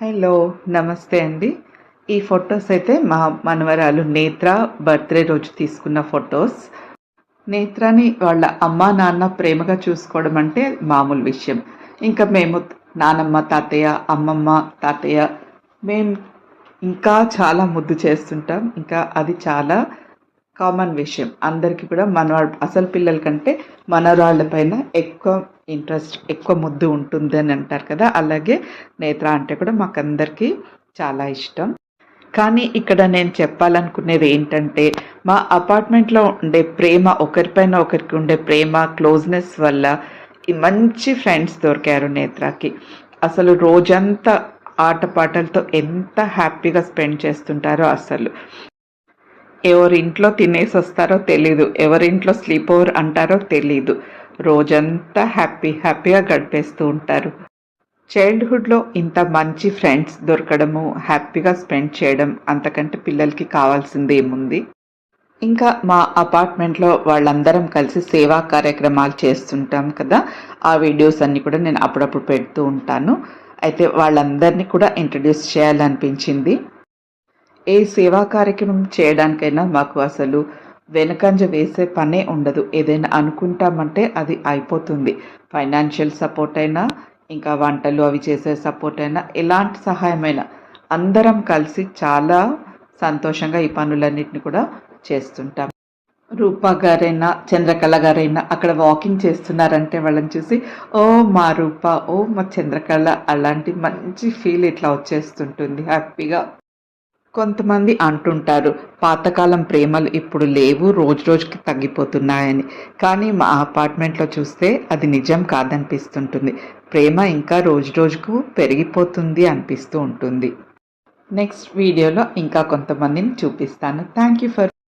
Hello! నమస్తే అండి. ఈ ఫోటోస్ అయితే మా మనవరాలు నేత్ర బర్త్‌డే రోజు తీసుకున్న ఫోటోస్. నేత్రని వాళ్ళ అమ్మా, నాన్న ప్రేమగా చూసుకోవడం అంటే మామూలు విషయం. ఇంకా మేము నానమ్మ, తాతయ్య, అమ్మమ్మ, తాతయ్య మేము ఇంకా చాలా ముద్దు చేస్తుంటాం. ఇంకా అది చాలా కామన్ విషయం. అందరికీ కూడా అసలు పిల్లల కంటే మనవరాళ్ళ పైన ఎక్కువ ఇంట్రెస్ట్, ఎక్కువ ముద్దు ఉంటుందని అంటారు కదా! అలాగే నేత్ర అంటే కూడా మాకందరికీ చాలా ఇష్టం. కానీ ఇక్కడ నేను చెప్పాలనుకునేది ఏంటంటే, మా అపార్ట్మెంట్‌లో ఉండే ప్రేమ, ఒకరిపైన ఒకరికి ఉండే ప్రేమ, క్లోజ్‌నెస్ వల్ల ఈ మంచి ఫ్రెండ్స్ దొరికారు నేత్రకి. అసలు రోజంతా ఆటపాటలతో ఎంత హ్యాపీగా స్పెండ్ చేస్తుంటారో అసలు. ఎవరింట్లో తినేసొస్తారో తెలీదు. ఎవరింట్లో స్లీప్ ఓవర్ అంటారో తెలీదు. రోజంతా హ్యాపీగా గడిపేస్తూ ఉంటారు. చైల్డ్‌హుడ్‌లో ఇంత మంచి ఫ్రెండ్స్ దొరకడము, హ్యాపీగా స్పెండ్ చేయడం అంతకంటే పిల్లలకి కావాల్సిందేముంది. ఇంకా మా అపార్ట్మెంట్‌లో వాళ్ళందరం కలిసి సేవా కార్యక్రమాలు చేస్తుంటాం కదా! ఆ వీడియోస్ అన్నీ కూడా నేను అప్పుడప్పుడు పెడుతూ ఉంటాను. అయితే వాళ్ళందరినీ కూడా ఇంట్రొడ్యూస్ చేయాలనిపించింది. ఏ సేవా కార్యక్రమం చేయడానికైనా మాకు అసలు వెనకంజ వేసే పనే ఉండదు. ఏదైనా అనుకుంటామంటే అది అయిపోతుంది. ఫైనాన్షియల్ సపోర్ట్ అయినా, ఇంకా వంటలు అవి చేసే సపోర్ట్ అయినా, ఎలాంటి సహాయమైనా అందరం కలిసి చాలా సంతోషంగా ఈ పనులన్నిటిని కూడా చేస్తుంటాం. రూపా గారైనా, చంద్రకళ గారైనా అక్కడ వాకింగ్ చేస్తున్నారంటే వాళ్ళని చూసి, ఓహ్! మా రూప, ఓహ్! మా చంద్రకళ అలాంటి మంచి ఫీల్ ఇట్లా వచ్చేస్తుంటుంది హ్యాపీగా. కొంతమంది అంటుంటారు, పాతకాలం ప్రేమలు ఇప్పుడు లేవు, రోజు రోజుకి తగ్గిపోతున్నాయని. కానీ మా అపార్ట్మెంట్‌లో చూస్తే అది నిజం కాదనిపిస్తుంటుంది. ప్రేమ ఇంకా రోజు రోజుకు పెరిగిపోతుంది అనిపిస్తూ ఉంటుంది. నెక్స్ట్ వీడియోలో ఇంకా కొంతమందిని చూపిస్తాను. Thank you for